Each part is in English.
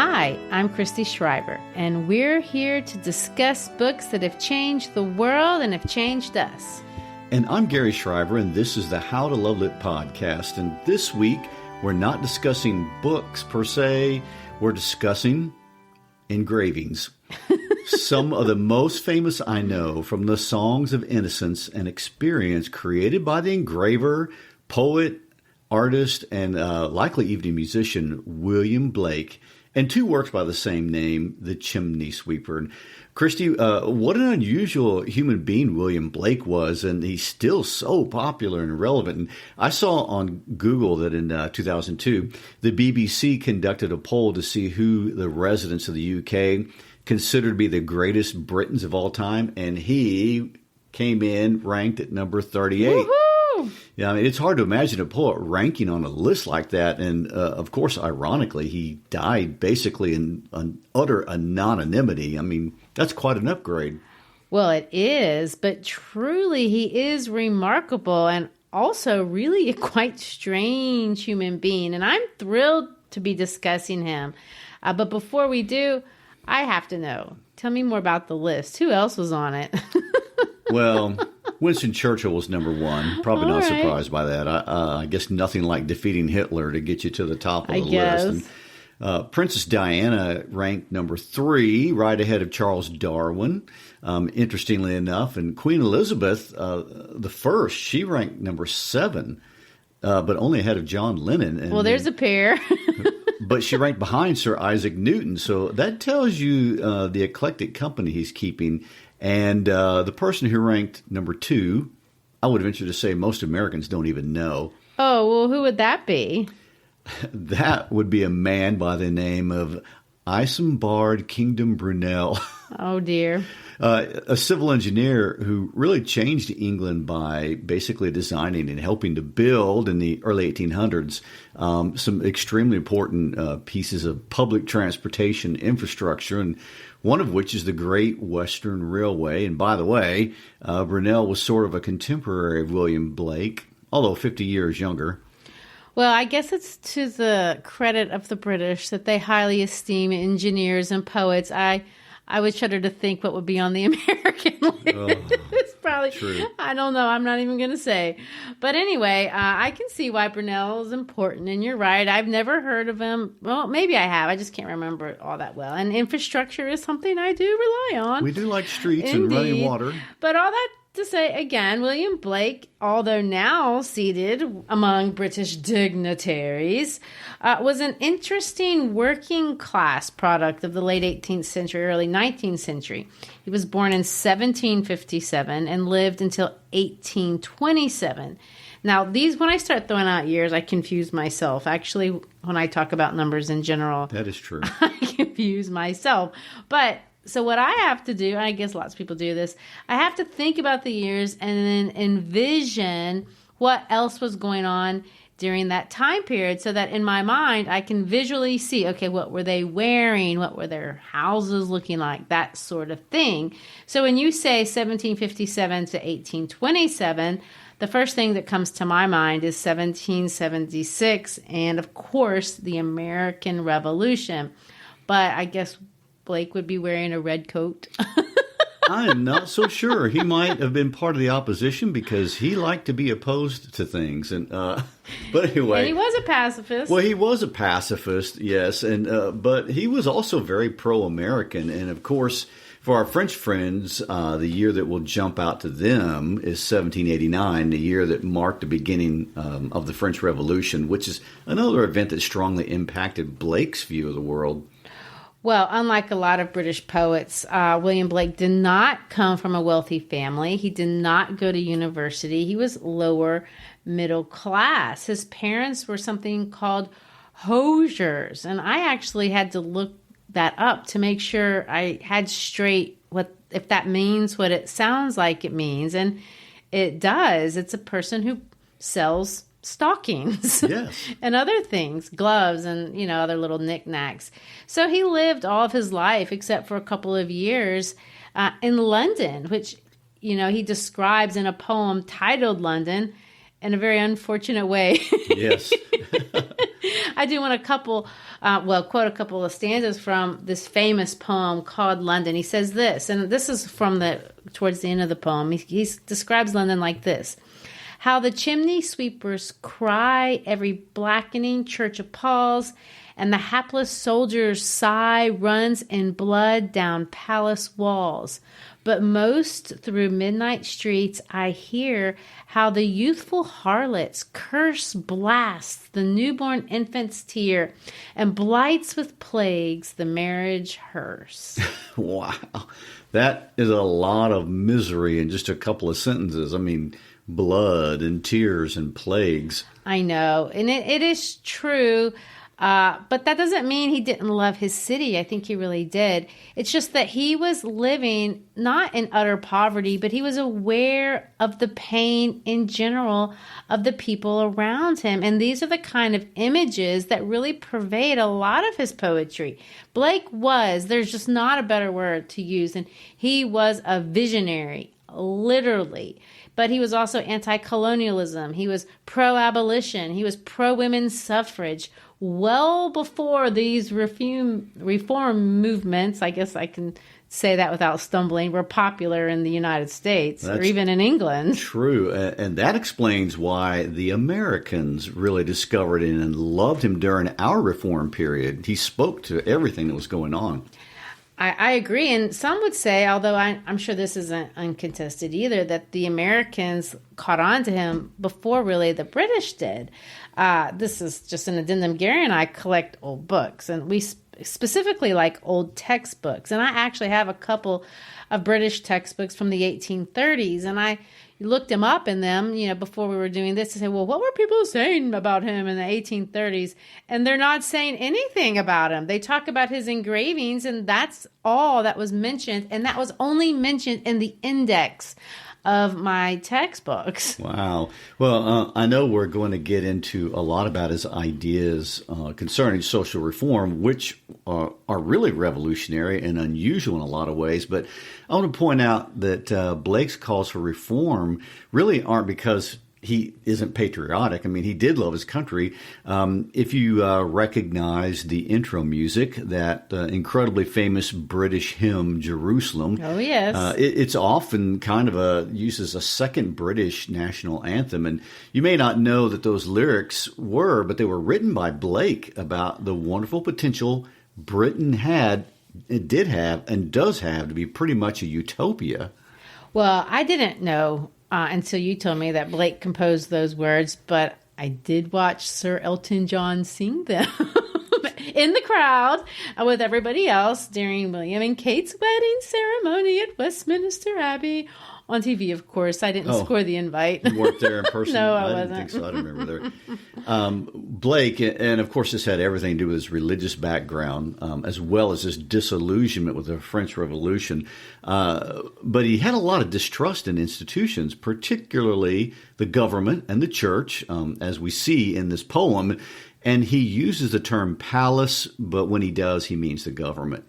Hi, I'm Christy Shriver, and we're here to discuss books that have changed the world and have changed us. And I'm Garry Shriver, and this is the How to Love Lit podcast. And this week, we're not discussing books per se, we're discussing engravings. Some of the most famous I know from the songs of Innocence and Experience created by the engraver, poet, artist, and likely even a musician, William Blake, and two works by the same name, The Chimney-Sweeper. And Christy, what an unusual human being William Blake was, and he's still so popular and relevant. And I saw on Google that in 2002, the BBC conducted a poll to see who the residents of the UK considered to be the greatest Britons of all time, and he came in ranked at number 38. Woohoo! Yeah, I mean, it's hard to imagine a poet ranking on a list like that. And, of course, ironically, he died basically in an utter anonymity. I mean, that's quite an upgrade. Well, it is, but truly he is remarkable and also really a quite strange human being. And I'm thrilled to be discussing him. But before we do, I have to know. Tell me more about the list. Who else was on it? Well, Winston Churchill was number one. Probably not surprised by that. I guess nothing like defeating Hitler to get you to the top of the list. And, Princess Diana ranked number 3, right ahead of Charles Darwin, interestingly enough. And Queen Elizabeth, the first, she ranked number 7, but only ahead of John Lennon. And, well, there's a pair. But she ranked behind Sir Isaac Newton. So that tells you the eclectic company he's keeping. And the person who ranked number 2, I would venture to say most Americans don't even know. Oh, well, who would that be? That would be a man by the name of Isambard Kingdom Brunel. Oh, dear. A civil engineer who really changed England by basically designing and helping to build in the early 1800s some extremely important pieces of public transportation infrastructure, and one of which is the Great Western Railway. And by the way, Brunel was sort of a contemporary of William Blake, although 50 years younger. Well, I guess it's to the credit of the British that they highly esteem engineers and poets. I would shudder to think what would be on the American list. It's probably true. I don't know. I'm not even going to say. But anyway, I can see why Brunel is important. And you're right. I've never heard of him. Well, maybe I have. I just can't remember it all that well. And infrastructure is something I do rely on. We do like streets Indeed. and running water. But all that to say, again, William Blake, although now seated among British dignitaries, was an interesting working class product of the late 18th century, early 19th century. He was born in 1757 and lived until 1827. Now, when I start throwing out years, I confuse myself. Actually, when I talk about numbers in general, that is true. I confuse myself. But so what I have to do, and I guess lots of people do this, I have to think about the years and then envision what else was going on during that time period so that in my mind I can visually see, okay, what were they wearing? What were their houses looking like? That sort of thing. So when you say 1757 to 1827, the first thing that comes to my mind is 1776 and, of course, the American Revolution. But I guess Blake would be wearing a red coat. I am not so sure. He might have been part of the opposition because he liked to be opposed to things. And but anyway, and he was a pacifist. Well, he was a pacifist, yes, and but he was also very pro-American. And of course, for our French friends, the year that will jump out to them is 1789, the year that marked the beginning of the French Revolution, which is another event that strongly impacted Blake's view of the world. Well, unlike a lot of British poets, William Blake did not come from a wealthy family. He did not go to university. He was lower middle class. His parents were something called hosiers, and I actually had to look that up to make sure I had straight if that means what it sounds like it means, and it does. It's a person who sells stockings and other things, gloves and, other little knickknacks. So he lived all of his life, except for a couple of years, in London, which, he describes in a poem titled London in a very unfortunate way. Yes. I do want to quote a couple of stanzas from this famous poem called London. He says this, and this is towards the end of the poem. He describes London like this. How the chimney sweepers cry, every blackening church appalls, and the hapless soldier's sigh runs in blood down palace walls. But most through midnight streets I hear how the youthful harlots curse blasts the newborn infant's tear and blights with plagues the marriage hearse. Wow. That is a lot of misery in just a couple of sentences. I mean, blood and tears and plagues. I know. And it is true. But that doesn't mean he didn't love his city. I think he really did. It's just that he was living not in utter poverty, but he was aware of the pain in general of the people around him. And these are the kind of images that really pervade a lot of his poetry. Blake there's just not a better word to use. And he was a visionary, literally. But he was also anti-colonialism. He was pro-abolition. He was pro-women's suffrage. Well before these reform movements, I guess I can say that without stumbling, were popular in the United States or even in England. True. And that explains why the Americans really discovered him and loved him during our reform period. He spoke to everything that was going on. I agree. And some would say, although I'm sure this isn't uncontested either, that the Americans caught on to him before really the British did. This is just an addendum. Garry and I collect old books, and we specifically like old textbooks. And I actually have a couple of British textbooks from the 1830s, and I looked him up in them, before we were doing this to say, well, what were people saying about him in the 1830s? And they're not saying anything about him. They talk about his engravings, and that's all that was mentioned. And that was only mentioned in the index of my textbooks. Wow. Well, I know we're going to get into a lot about his ideas concerning social reform, which are really revolutionary and unusual in a lot of ways. But I want to point out that Blake's calls for reform really aren't because he isn't patriotic. I mean, he did love his country. If you recognize the intro music, that incredibly famous British hymn, Jerusalem. Oh, yes. It's often kind of uses a second British national anthem. And you may not know that those lyrics but they were written by Blake about the wonderful potential Britain did have, and does have to be pretty much a utopia. Well, I didn't know until you told me that Blake composed those words, but I did watch Sir Elton John sing them in the crowd with everybody else during William and Kate's wedding ceremony at Westminster Abbey on TV, of course. I didn't score the invite. You weren't there in person? No, I wasn't. Didn't think so. I don't remember there. Blake, and of course this had everything to do with his religious background, as well as his disillusionment with the French Revolution. But he had a lot of distrust in institutions, particularly the government and the church, as we see in this poem. And he uses the term palace, but when he does, he means the government.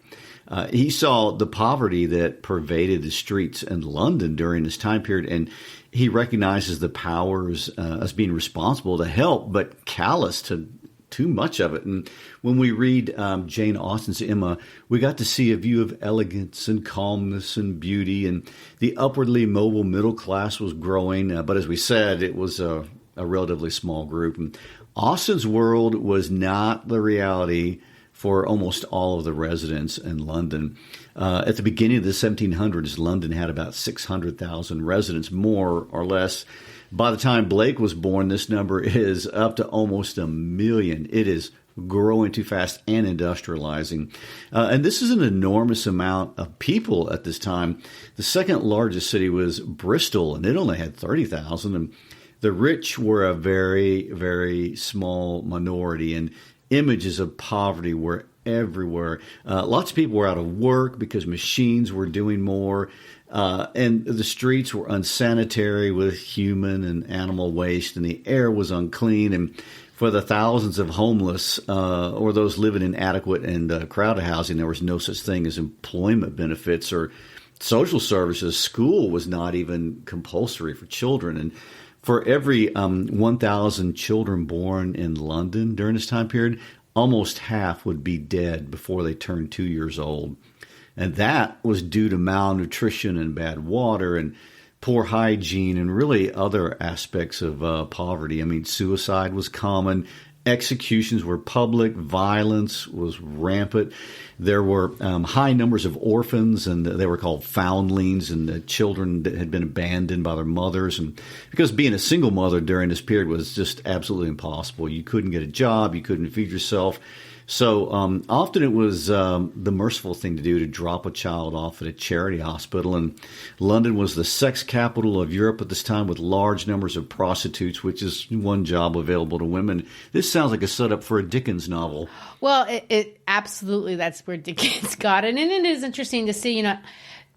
He saw the poverty that pervaded the streets in London during this time period, and he recognizes the powers as being responsible to help, but callous to too much of it. And when we read Jane Austen's Emma, we got to see a view of elegance and calmness and beauty, and the upwardly mobile middle class was growing. But as we said, it was a relatively small group. And Austen's world was not the reality for almost all of the residents in London. At the beginning of the 1700s, London had about 600,000 residents, more or less. By the time Blake was born, this number is up to almost 1 million. It is growing too fast and industrializing. And this is an enormous amount of people at this time. The second largest city was Bristol, and it only had 30,000. And the rich were a very, very small minority, and images of poverty were everywhere. Lots of people were out of work because machines were doing more, and the streets were unsanitary with human and animal waste, and the air was unclean. And for the thousands of homeless or those living in inadequate and crowded housing, there was no such thing as employment benefits or social services. School was not even compulsory for children. And For every 1,000 children born in London during this time period, almost half would be dead before they turned 2 years old. And that was due to malnutrition and bad water and poor hygiene and really other aspects of poverty. I mean, suicide was common. Executions were public. Violence was rampant. There were high numbers of orphans, and they were called foundlings, and the children that had been abandoned by their mothers. And because being a single mother during this period was just absolutely impossible. You couldn't get a job. You couldn't feed yourself. So often it was the merciful thing to do to drop a child off at a charity hospital. And London was the sex capital of Europe at this time, with large numbers of prostitutes, which is one job available to women. This sounds like a setup for a Dickens novel. Well, it absolutely, that's where Dickens got it. And it is interesting to see,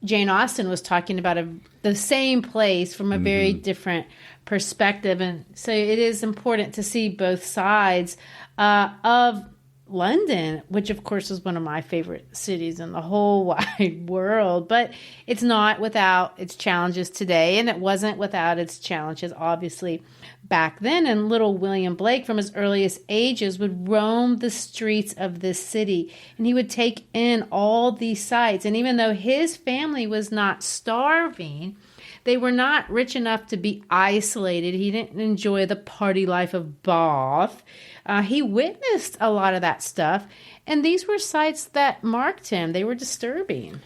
Jane Austen was talking about the same place from a very different perspective. And so it is important to see both sides of London, which of course is one of my favorite cities in the whole wide world, but it's not without its challenges today, and it wasn't without its challenges, obviously, back then. And little William Blake, from his earliest ages, would roam the streets of this city, and he would take in all these sights. And even though his family was not starving, they were not rich enough to be isolated. He didn't enjoy the party life of Bath. He witnessed a lot of that stuff, and these were sights that marked him. They were disturbing.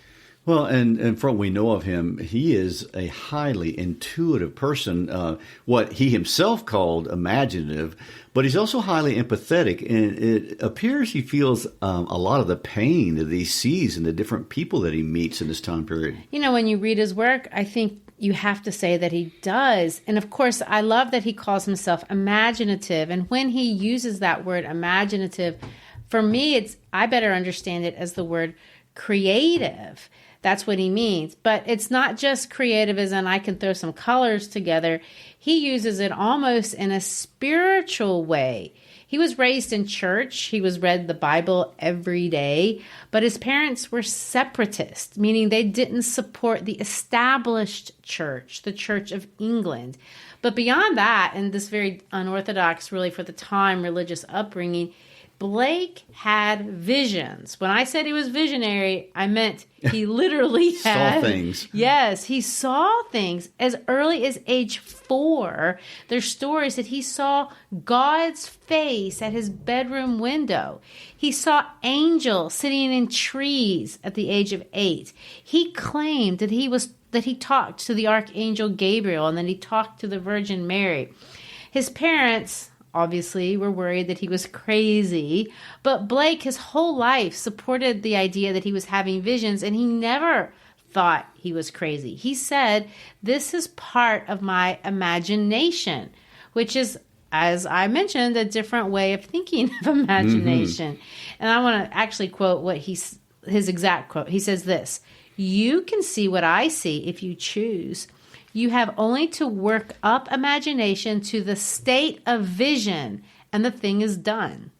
Well, and from what we know of him, he is a highly intuitive person, what he himself called imaginative, but he's also highly empathetic, and it appears he feels a lot of the pain that he sees in the different people that he meets in this time period. When you read his work, I think you have to say that he does. And of course, I love that he calls himself imaginative. And when he uses that word imaginative, for me, I better understand it as the word creative. That's what he means. But it's not just creative as in I can throw some colors together. He uses it almost in a spiritual way. He was raised in church. He was read the Bible every day, but his parents were separatists, meaning they didn't support the established church, the Church of England. But beyond that, and this very unorthodox, really for the time, religious upbringing, Blake had visions. When I said he was visionary, I meant he literally saw things. Yes, he saw things as early as age 4. There's stories that he saw God's face at his bedroom window. He saw angels sitting in trees at the age of 8. He claimed that he talked to the archangel Gabriel, and then he talked to the Virgin Mary. His parents obviously were worried that he was crazy, but Blake his whole life supported the idea that he was having visions, and he never thought he was crazy. He said, "This is part of my imagination," which is, as I mentioned, a different way of thinking of imagination. And I want to actually quote his exact quote. He says this: "You can see what I see if you choose. You have only to work up imagination to the state of vision, and the thing is done."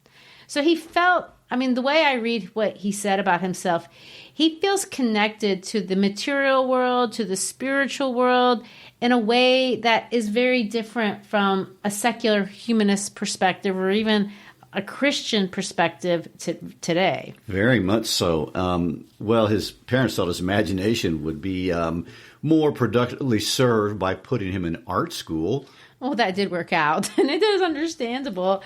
So he felt, the way I read what he said about himself, he feels connected to the material world, to the spiritual world, in a way that is very different from a secular humanist perspective or even a Christian perspective today. Very much so. Well, his parents thought his imagination would be more productively served by putting him in art school. Well, that did work out, and it is understandable,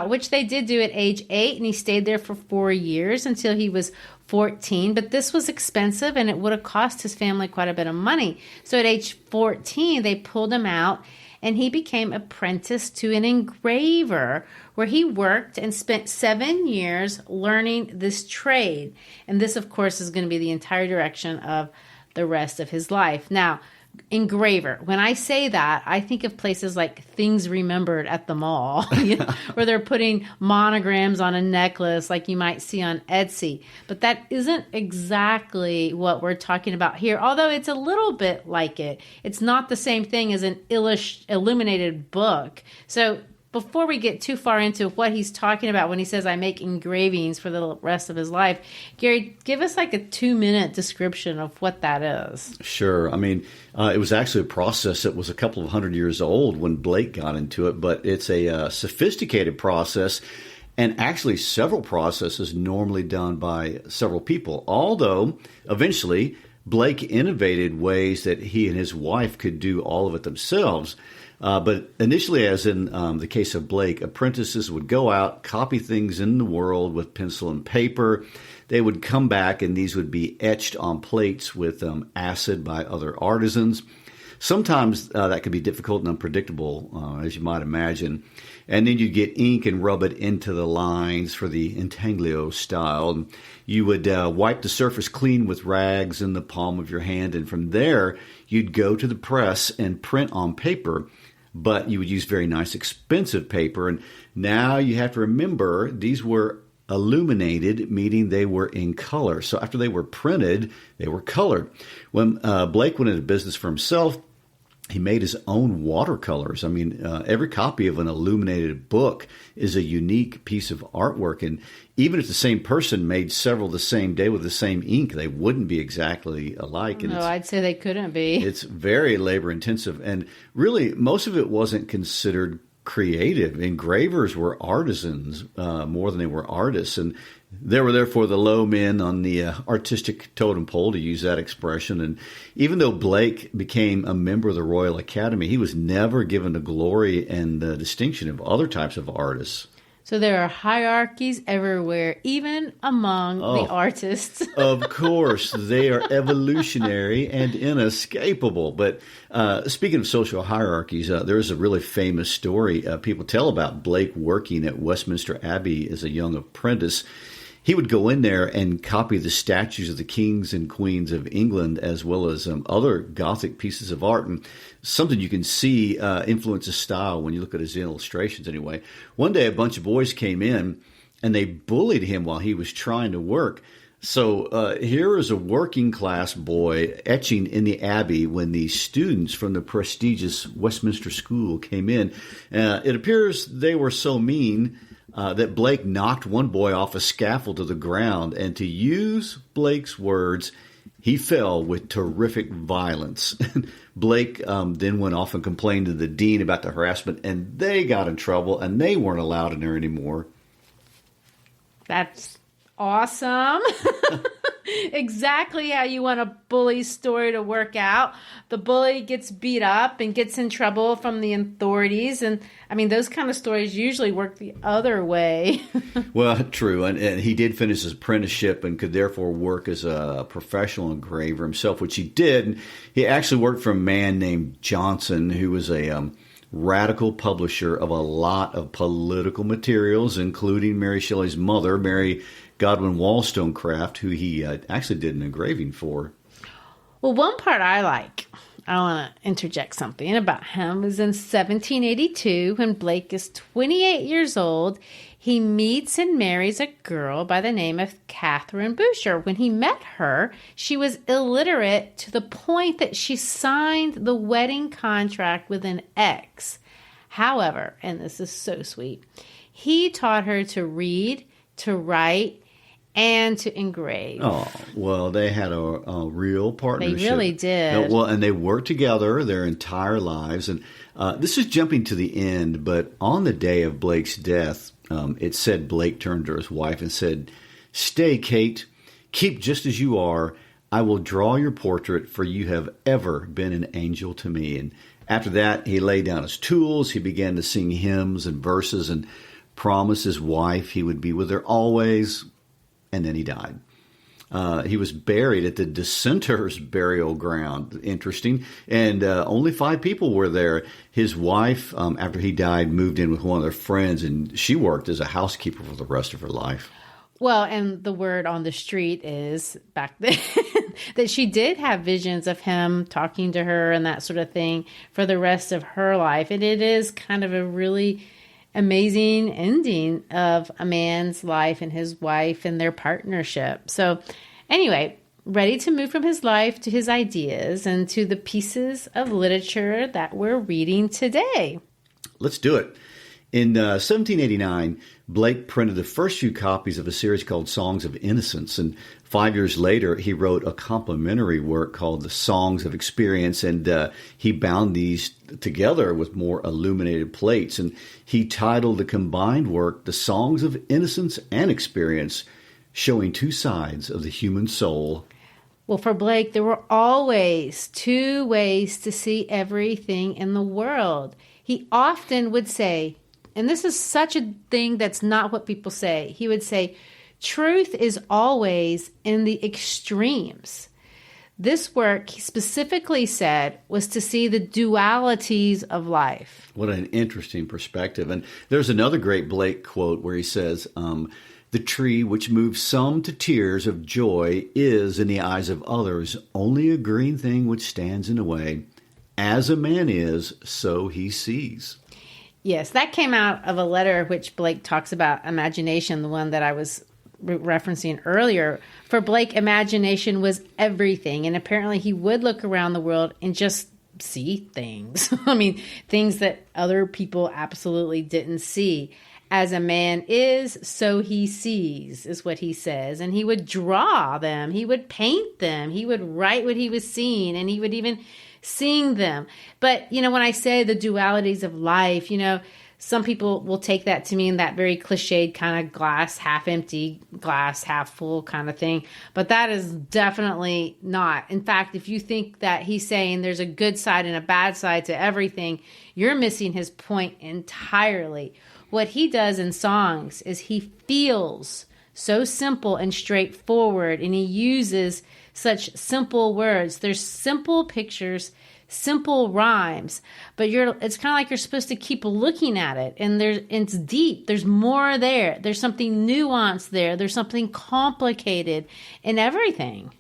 which they did do at age 8, and he stayed there for 4 years until he was 14. But this was expensive, and it would have cost his family quite a bit of money. So at age 14, they pulled him out, and he became apprenticed to an engraver, where he worked and spent 7 years learning this trade. And this, of course, is going to be the entire direction of the rest of his life. Now, engraver. When I say that, I think of places like Things Remembered at the mall, where they're putting monograms on a necklace like you might see on Etsy. But that isn't exactly what we're talking about here, although it's a little bit like it. It's not the same thing as an illuminated book. So before we get too far into what he's talking about when he says, I make engravings for the rest of his life, Garry, give us like a 2-minute description of what that is. Sure. I mean, it was actually a process that was a couple of 100 years old when Blake got into it, but it's a sophisticated process, and actually several processes normally done by several people, although eventually Blake innovated ways that he and his wife could do all of it themselves. But initially, as in the case of Blake, apprentices would go out, copy things in the world with pencil and paper. They would come back, and these would be etched on plates with acid by other artisans. Sometimes that could be difficult and unpredictable, as you might imagine. And then you'd get ink and rub it into the lines for the intaglio style. You would wipe the surface clean with rags in the palm of your hand, and from there, you'd go to the press and print on paper. But you would use very nice, expensive paper. And now you have to remember these were illuminated, meaning they were in color. So after they were printed, they were colored. When Blake went into business for himself, he made his own watercolors. I mean, every copy of an illuminated book is a unique piece of artwork. And even if the same person made several the same day with the same ink, they wouldn't be exactly alike. And no, I'd say they couldn't be. It's very labor intensive. And really, most of it wasn't considered creative. Engravers were artisans more than they were artists. And they were therefore the low men on the artistic totem pole, to use that expression. And even though Blake became a member of the Royal Academy, he was never given the glory and the distinction of other types of artists. So there are hierarchies everywhere, even among the artists. Of course, they are evolutionary and inescapable. But speaking of social hierarchies, there is a really famous story people tell about Blake working at Westminster Abbey as a young apprentice. He would go in there and copy the statues of the kings and queens of England, as well as other Gothic pieces of art. And something you can see influence his style when you look at his illustrations anyway. One day, a bunch of boys came in, and they bullied him while he was trying to work. So here is a working class boy etching in the Abbey when the students from the prestigious Westminster School came in. It appears they were so mean that Blake knocked one boy off a scaffold to the ground, and to use Blake's words, he fell with terrific violence. Blake then went off and complained to the dean about the harassment, and they got in trouble, and they weren't allowed in there anymore. That's awesome. Exactly how you want a bully story to work out. The bully gets beat up and gets in trouble from the authorities. And I mean, those kind of stories usually work the other way. Well, true. And he did finish his apprenticeship and could therefore work as a professional engraver himself, which he did. And he actually worked for a man named Johnson, who was a radical publisher of a lot of political materials, including Mary Shelley's mother, Mary Godwin Wollstonecraft, who he actually did an engraving for. Well, one part I like, I want to interject something about him, is in 1782, when Blake is 28 years old, he meets and marries a girl by the name of Catherine Boucher. When he met her, she was illiterate to the point that she signed the wedding contract with an X. However, and this is so sweet, he taught her to read, to write, and to engrave. Oh, well, they had a real partnership. They really did. Well, and they worked together their entire lives. And this is jumping to the end, but on the day of Blake's death, it said Blake turned to his wife and said, "Stay, Kate. Keep just as you are. I will draw your portrait, for you have ever been an angel to me." And after that, he laid down his tools. He began to sing hymns and verses and promised his wife he would be with her always. And then he died. He was buried at the Dissenters' burial ground. Interesting. And only 5 people were there. His wife, after he died, moved in with one of their friends, and she worked as a housekeeper for the rest of her life. Well, and the word on the street is back then that she did have visions of him talking to her and that sort of thing for the rest of her life. And it is kind of a really amazing ending of a man's life and his wife and their partnership. So anyway, ready to move from his life to his ideas and to the pieces of literature that we're reading today. Let's do it. In 1789, Blake printed the first few copies of a series called Songs of Innocence, and 5 years later, he wrote a complementary work called The Songs of Experience, and he bound these together with more illuminated plates, and he titled the combined work The Songs of Innocence and Experience, showing two sides of the human soul. Well, for Blake, there were always two ways to see everything in the world. He often would say, and this is such a thing that's not what people say, he would say, truth is always in the extremes. This work, he specifically said, was to see the dualities of life. What an interesting perspective. And there's another great Blake quote where he says, the tree which moves some to tears of joy is, in the eyes of others, only a green thing which stands in the way. As a man is, so he sees. Yes, that came out of a letter which Blake talks about imagination, the one that I was referencing earlier. For Blake, imagination was everything. And apparently he would look around the world and just see things. I mean, things that other people absolutely didn't see. As a man is, so he sees, is what he says. And he would draw them. He would paint them. He would write what he was seeing. And he would even sing them. But, when I say the dualities of life, some people will take that to mean that very cliched kind of glass half empty, glass half full kind of thing. But that is definitely not. In fact, if you think that he's saying there's a good side and a bad side to everything, you're missing his point entirely. What he does in songs is he feels so simple and straightforward, and he uses such simple words. There's simple pictures, simple rhymes, but it's kind of like you're supposed to keep looking at it, and it's deep. There's more there. There's something nuanced there. There's something complicated in everything.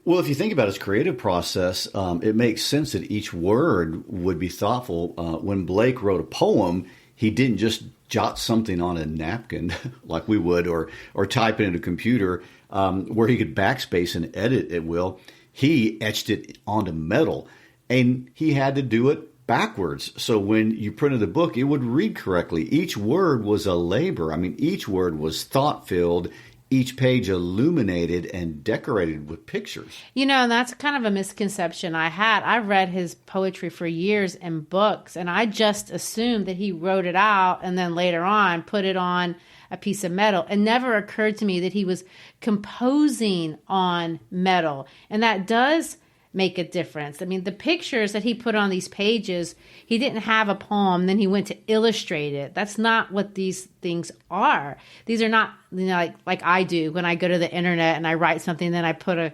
Well, if you think about his creative process, it makes sense that each word would be thoughtful. When Blake wrote a poem, he didn't just jot something on a napkin like we would, or type it in a computer where he could backspace and edit at will. He etched it onto metal, and he had to do it backwards. So when you printed the book, it would read correctly. Each word was a labor. I mean, each word was thought-filled, each page illuminated and decorated with pictures. And that's kind of a misconception I had. I read his poetry for years in books, and I just assumed that he wrote it out and then later on put it on a piece of metal. It never occurred to me that he was composing on metal. And that does make a difference. I mean, the pictures that he put on these pages, he didn't have a poem, then he went to illustrate it. That's not what these things are. These are not, like I do when I go to the internet and I write something, then I put a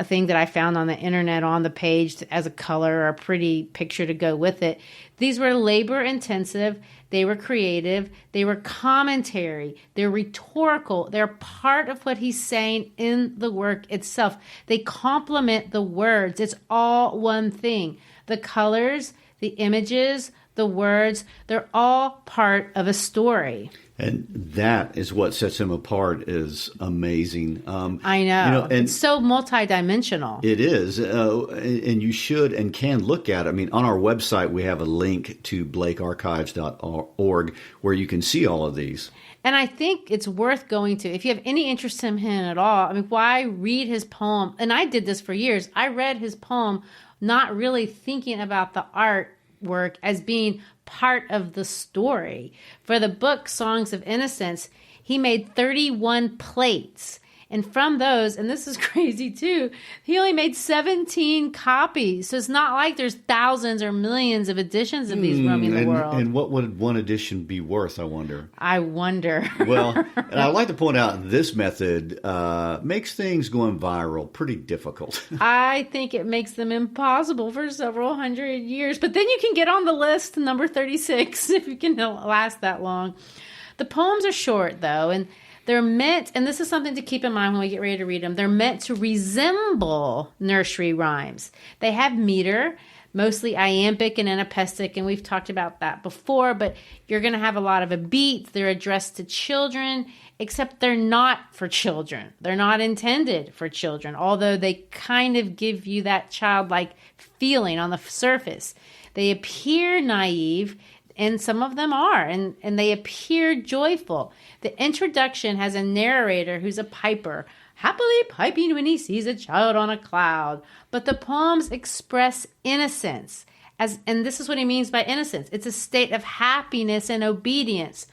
thing that I found on the internet on the page as a color or a pretty picture to go with it. These were labor intensive. They were creative. They were commentary. They're rhetorical. They're part of what he's saying in the work itself. They complement the words. It's all one thing. The colors, the images, the words, they're all part of a story. And that is what sets him apart is amazing. I know. And it's so multidimensional. It is. And you should and can look at it. I mean, on our website, we have a link to blakearchives.org where you can see all of these. And I think it's worth going to. If you have any interest in him at all, I mean, why read his poem? And I did this for years. I read his poem not really thinking about the artwork as being part of the story. For the book Songs of Innocence, he made 31 plates. And from those, and this is crazy too, he only made 17 copies. So it's not like there's thousands or millions of editions of these roaming the world. And what would one edition be worth, I wonder? I wonder. Well, and I'd like to point out this method makes things going viral pretty difficult. I think it makes them impossible for several hundred years. But then you can get on the list, number 36, if you can last that long. The poems are short, though, and they're meant, and this is something to keep in mind when we get ready to read them, they're meant to resemble nursery rhymes. They have meter, mostly iambic and anapestic, and we've talked about that before, but you're going to have a lot of a beat. They're addressed to children, except they're not for children. They're not intended for children, although they kind of give you that childlike feeling on the surface. They appear naive, And some of them are, and they appear joyful. The introduction has a narrator who's a piper, happily piping when he sees a child on a cloud. But the poems express innocence, and this is what he means by innocence. It's a state of happiness and obedience,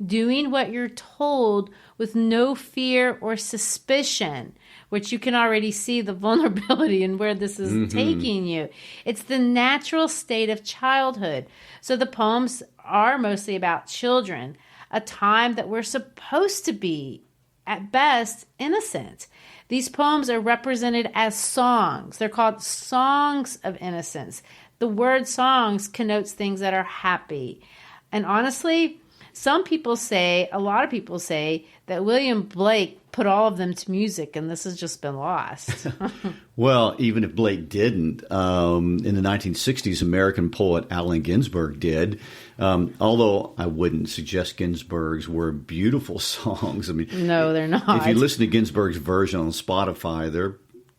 doing what you're told with no fear or suspicion, which you can already see the vulnerability and where this is taking you. It's the natural state of childhood. So the poems are mostly about children, a time that we're supposed to be, at best, innocent. These poems are represented as songs. They're called songs of innocence. The word songs connotes things that are happy. And honestly, a lot of people say that William Blake put all of them to music, and this has just been lost. Well, even if Blake didn't, in the 1960s, American poet Allen Ginsberg did. Although I wouldn't suggest Ginsberg's were beautiful songs. I mean, no, they're not. If you listen to Ginsberg's version on Spotify,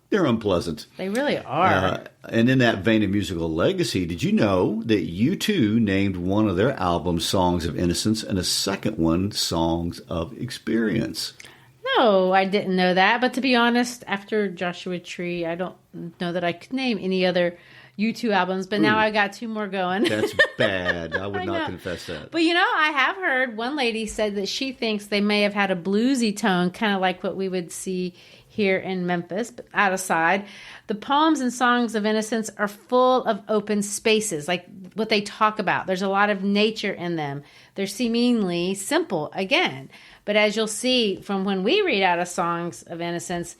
they're unpleasant. They really are. And in that vein of musical legacy, did you know that U2 named one of their albums Songs of Innocence and a second one Songs of Experience? No, I didn't know that. But to be honest, after Joshua Tree, I don't know that I could name any other U2 albums. But now I got two more going. That's bad. I would not confess that. But I have heard one lady said that she thinks they may have had a bluesy tone, kind of like what we would see here in Memphis. But that aside, the poems and songs of innocence are full of open spaces, like what they talk about. There's a lot of nature in them. They're seemingly simple, again. But as you'll see from when we read out of Songs of Innocence,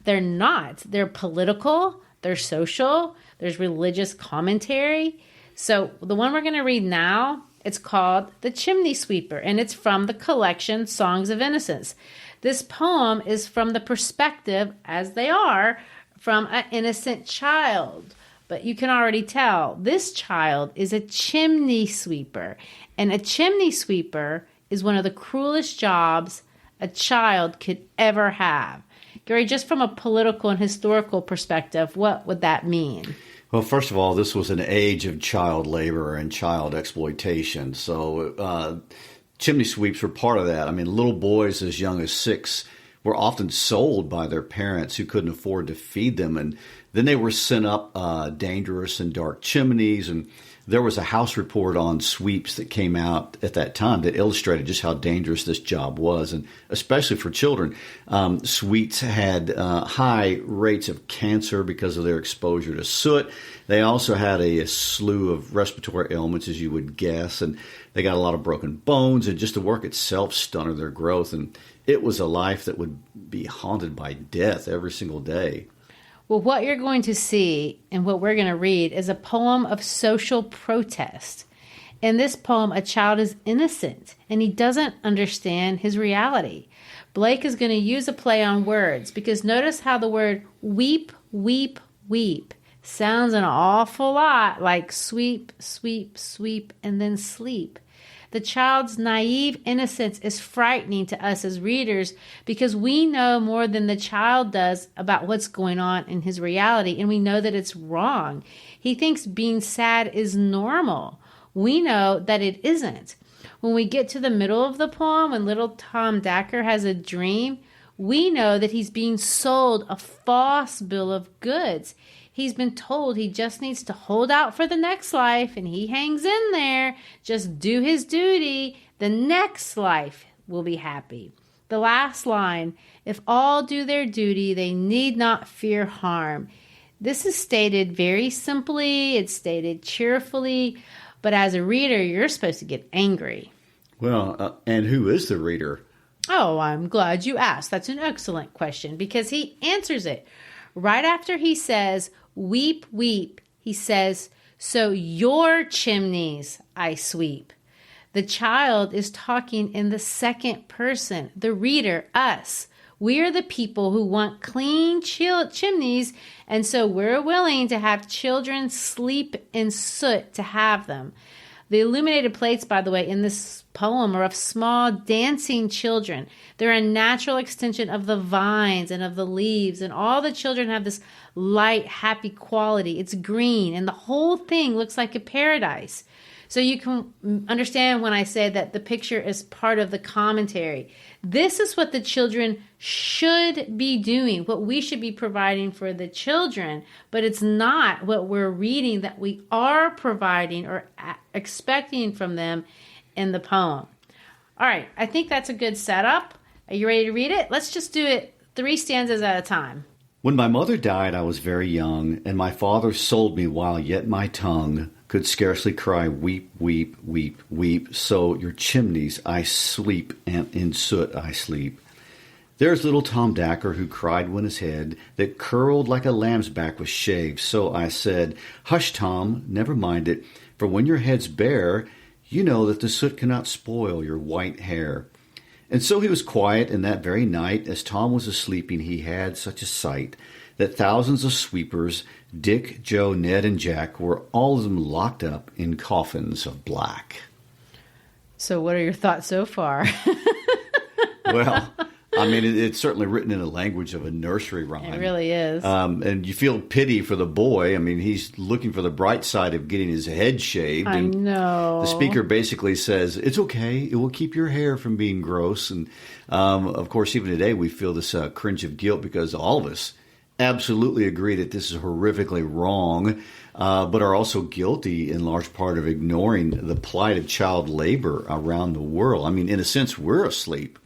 they're not. They're political, they're social, there's religious commentary. So the one we're going to read now, it's called The Chimney-Sweeper, and it's from the collection Songs of Innocence. This poem is from the perspective, as they are, from an innocent child. But you can already tell this child is a chimney sweeper. And a chimney sweeper is one of the cruelest jobs a child could ever have. Garry, just from a political and historical perspective, what would that mean? Well, first of all, this was an age of child labor and child exploitation. So chimney sweeps were part of that. I mean, little boys as young as 6 were often sold by their parents who couldn't afford to feed them. And then they were sent up dangerous and dark chimneys. And there was a House report on sweeps that came out at that time that illustrated just how dangerous this job was, and especially for children. Sweeps had high rates of cancer because of their exposure to soot. They also had a slew of respiratory ailments, as you would guess, and they got a lot of broken bones, and just the work itself stunted their growth. And it was a life that would be haunted by death every single day. Well, what you're going to see and what we're going to read is a poem of social protest. In this poem, a child is innocent and he doesn't understand his reality. Blake is going to use a play on words because notice how the word weep, weep, weep sounds an awful lot like sweep, sweep, sweep, and then sleep. The child's naive innocence is frightening to us as readers because we know more than the child does about what's going on in his reality, and we know that it's wrong. He thinks being sad is normal. We know that it isn't. When we get to the middle of the poem, when little Tom Dacker has a dream, we know that he's being sold a false bill of goods. He's been told he just needs to hold out for the next life, and he hangs in there. Just do his duty. The next life will be happy. The last line, if all do their duty, they need not fear harm. This is stated very simply. It's stated cheerfully. But as a reader, you're supposed to get angry. Well, and who is the reader? Oh, I'm glad you asked. That's an excellent question because he answers it. Right after he says, weep, weep, he says, so your chimneys I sweep. The child is talking in the second person, the reader, us. We are the people who want clean chimneys, and so we're willing to have children sleep in soot to have them. The illuminated plates, by the way, in this poem are of small dancing children. They're a natural extension of the vines and of the leaves, and all the children have this light, happy quality. It's green, and the whole thing looks like a paradise. So you can understand when I say that the picture is part of the commentary. This is what the children should be doing, what we should be providing for the children, but it's not what we're reading that we are providing or expecting from them in the poem. All right, I think that's a good setup. Are you ready to read it? Let's just do it 3 stanzas at a time. When my mother died, I was very young, and my father sold me while yet my tongue could scarcely cry, weep, weep, weep, weep. So your chimneys I sweep, and in soot I sleep. There's little Tom Dacker who cried when his head that curled like a lamb's back was shaved. So I said, hush, Tom, never mind it, for when your head's bare, you know that the soot cannot spoil your white hair. And so he was quiet, and that very night, as Tom was a-sleeping, he had such a sight that thousands of sweepers, Dick, Joe, Ned, and Jack, were all of them locked up in coffins of black. So what are your thoughts so far? Well, I mean, it's certainly written in the language of a nursery rhyme. It really is. And you feel pity for the boy. I mean, he's looking for the bright side of getting his head shaved. I and know. The speaker basically says, it's okay. It will keep your hair from being gross. And, of course, even today we feel this cringe of guilt because all of us absolutely agree that this is horrifically wrong, but are also guilty in large part of ignoring the plight of child labor around the world. I mean, in a sense, we're asleep.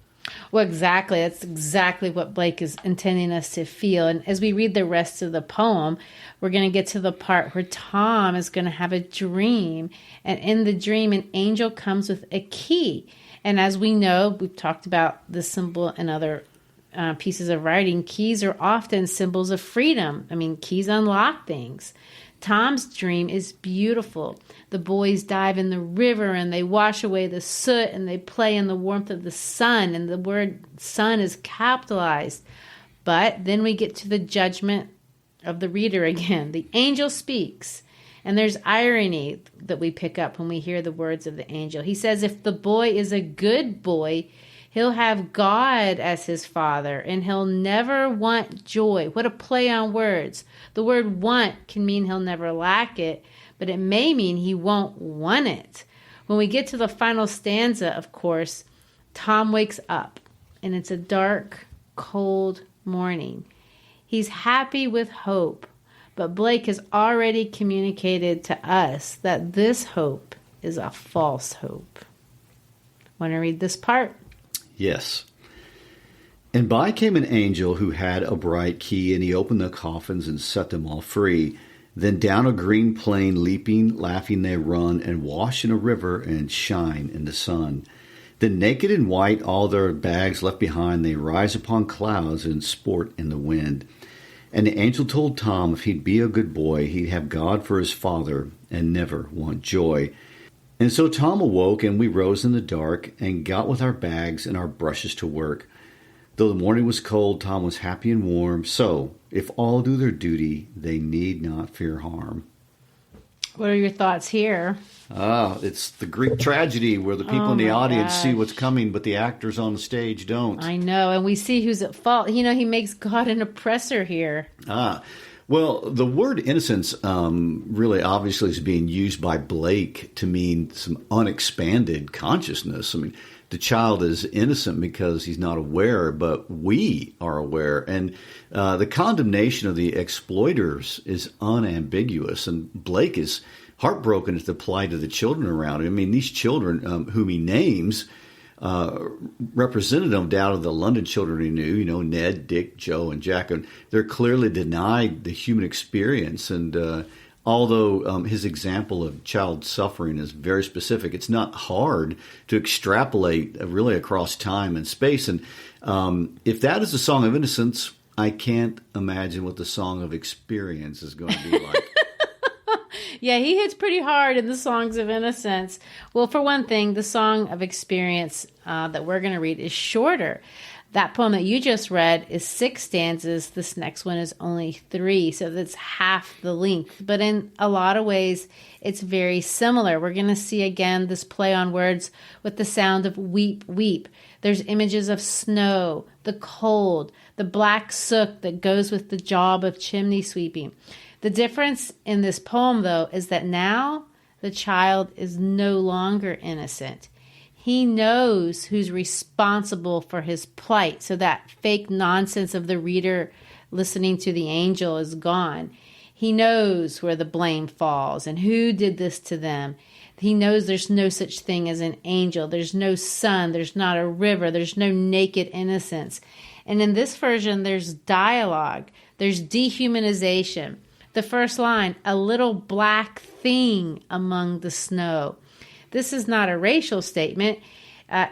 Well, exactly. That's exactly what Blake is intending us to feel. And as we read the rest of the poem, we're going to get to the part where Tom is going to have a dream. And in the dream, an angel comes with a key. And as we know, we've talked about this symbol in other pieces of writing. Keys are often symbols of freedom. I mean, keys unlock things. Tom's dream is beautiful. The boys dive in the river and they wash away the soot and they play in the warmth of the sun. And the word sun is capitalized. But then we get to the judgment of the reader again. The angel speaks. And there's irony that we pick up when we hear the words of the angel. He says, if the boy is a good boy, he'll have God as his father, and he'll never want joy. What a play on words. The word want can mean he'll never lack it, but it may mean he won't want it. When we get to the final stanza, of course, Tom wakes up, and it's a dark, cold morning. He's happy with hope, but Blake has already communicated to us that this hope is a false hope. Want to read this part? Yes. And by came an angel who had a bright key, and he opened the coffins and set them all free. Then down a green plain, leaping, laughing, they run, and wash in a river, and shine in the sun. Then naked and white, all their bags left behind, they rise upon clouds and sport in the wind. And the angel told Tom if he'd be a good boy, he'd have God for his father, and never want joy. And so Tom awoke, and we rose in the dark, and got with our bags and our brushes to work. Though the morning was cold, Tom was happy and warm. So, if all do their duty, they need not fear harm. What are your thoughts here? It's the Greek tragedy where the people in the audience see what's coming, but the actors on the stage don't. I know, and we see who's at fault. You know, he makes God an oppressor here. Well, the word innocence really obviously is being used by Blake to mean some unexpanded consciousness. I mean, the child is innocent because he's not aware, but we are aware. And the condemnation of the exploiters is unambiguous. And Blake is heartbroken at the plight of the children around him. I mean, these children whom he names represented them down to the London children he knew, you know, Ned, Dick, Joe, and Jack. And they're clearly denied the human experience. And although his example of child suffering is very specific, it's not hard to extrapolate really across time and space. And if that is a song of innocence, I can't imagine what the song of experience is going to be like. Yeah, he hits pretty hard in the songs of innocence. Well, for one thing, the song of experience that we're going to read is shorter. That poem that you just read is 6 stanzas. This next one is only 3, so that's half the length. But in a lot of ways, it's very similar. We're going to see again this play on words with the sound of weep, weep. There's images of snow, the cold, the black soot that goes with the job of chimney sweeping. The difference in this poem, though, is that now The child is no longer innocent. He knows who's responsible for his plight, so that fake nonsense of the reader listening to the angel is gone. He knows where the blame falls and who did this to them. He knows there's no such thing as an angel. There's no sun. There's not a river. There's no naked innocence. And in this version, there's dialogue. There's dehumanization. The first line, a little black thing among the snow. This is not a racial statement.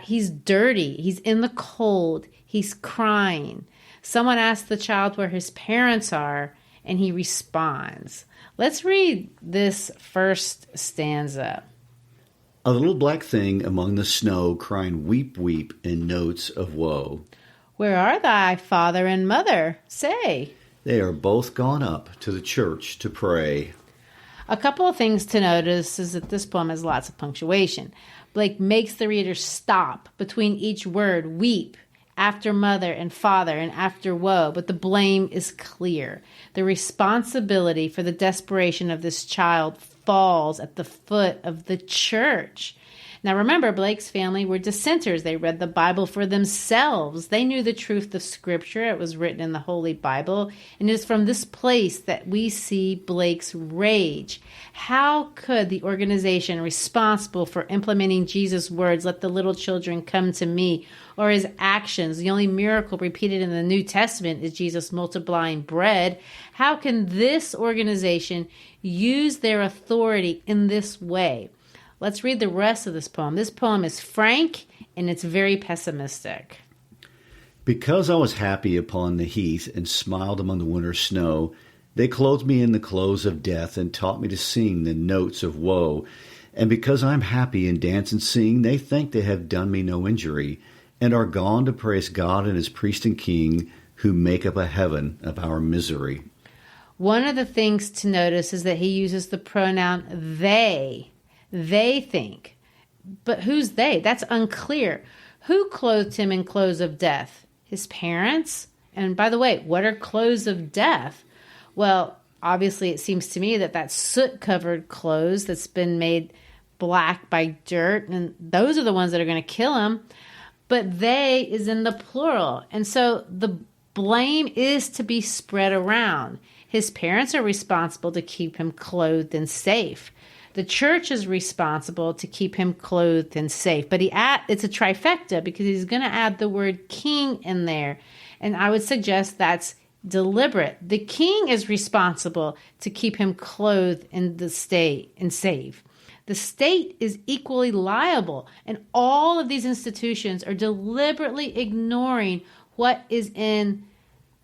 He's dirty. He's in the cold. He's crying. Someone asks the child where his parents are, and he responds. Let's read this first stanza. A little black thing among the snow, crying weep, weep in notes of woe. Where are thy father and mother? Say. They are both gone up to the church to pray. A couple of things to notice is that this poem has lots of punctuation. Blake makes the reader stop between each word, weep, after mother and father, and after woe, but the blame is clear. The responsibility for the desperation of this child falls at the foot of the church. Now remember, Blake's family were dissenters. They read the Bible for themselves. They knew the truth of Scripture. It was written in the Holy Bible. And it is from this place that we see Blake's rage. How could the organization responsible for implementing Jesus' words, let the little children come to me, or his actions, the only miracle repeated in the New Testament is Jesus multiplying bread, how can this organization use their authority in this way? Let's read the rest of this poem. This poem is frank and it's very pessimistic. Because I was happy upon the heath and smiled among the winter snow, they clothed me in the clothes of death and taught me to sing the notes of woe. And because I'm happy and dance and sing, they think they have done me no injury and are gone to praise God and his priest and king who make up a heaven of our misery. One of the things to notice is that he uses the pronoun they. They think. But who's they? That's unclear. Who clothed him in clothes of death? His parents? And by the way, what are clothes of death? Well, obviously it seems to me that that's soot-covered clothes that's been made black by dirt, and those are the ones that are going to kill him. But they is in the plural. And so the blame is to be spread around. His parents are responsible to keep him clothed and safe. The church is responsible to keep him clothed and safe. But it's a trifecta because he's going to add the word king in there. And I would suggest that's deliberate. The king is responsible to keep him clothed in the state and safe. The state is equally liable. And all of these institutions are deliberately ignoring what is in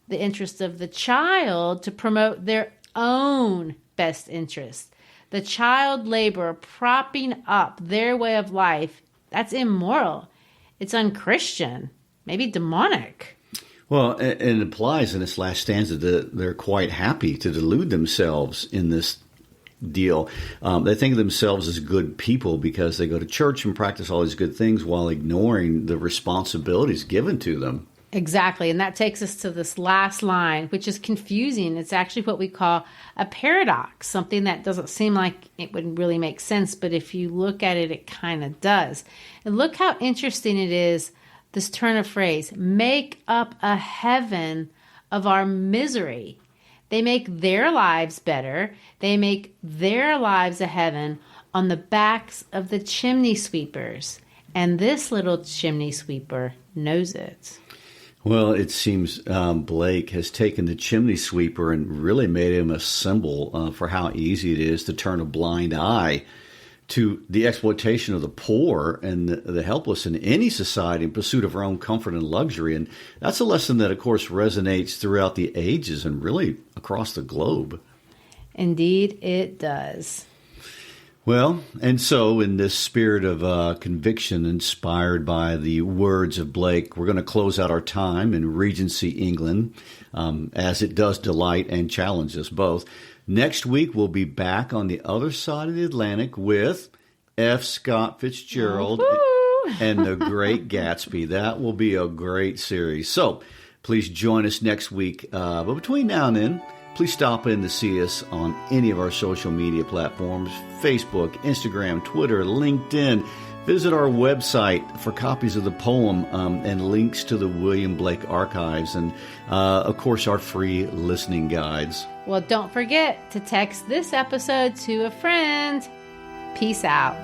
the interest of the child to promote their own best interest. The child labor propping up their way of life, that's immoral. It's unchristian, maybe demonic. Well, it implies in this last stanza that they're quite happy to delude themselves in this deal. They think of themselves as good people because they go to church and practice all these good things while ignoring the responsibilities given to them. Exactly. And that takes us to this last line, which is confusing. It's actually what we call a paradox, something that doesn't seem like it would really make sense. But if you look at it, it kind of does. And look how interesting it is, this turn of phrase, make up a heaven of our misery. They make their lives better. They make their lives a heaven on the backs of the chimney sweepers. And this little chimney sweeper knows it. Well, it seems Blake has taken the chimney sweeper and really made him a symbol for how easy it is to turn a blind eye to the exploitation of the poor and the helpless in any society in pursuit of our own comfort and luxury. And that's a lesson that, of course, resonates throughout the ages and really across the globe. Indeed, it does. Well, and so in this spirit of conviction inspired by the words of Blake, we're going to close out our time in Regency, England, as it does delight and challenge us both. Next week, we'll be back on the other side of the Atlantic with F. Scott Fitzgerald and The Great Gatsby. That will be a great series. So please join us next week. But between now and then, please stop in to see us on any of our social media platforms, Facebook, Instagram, Twitter, LinkedIn. Visit our website for copies of the poem and links to the William Blake archives and, of course, our free listening guides. Well, don't forget to text this episode to a friend. Peace out.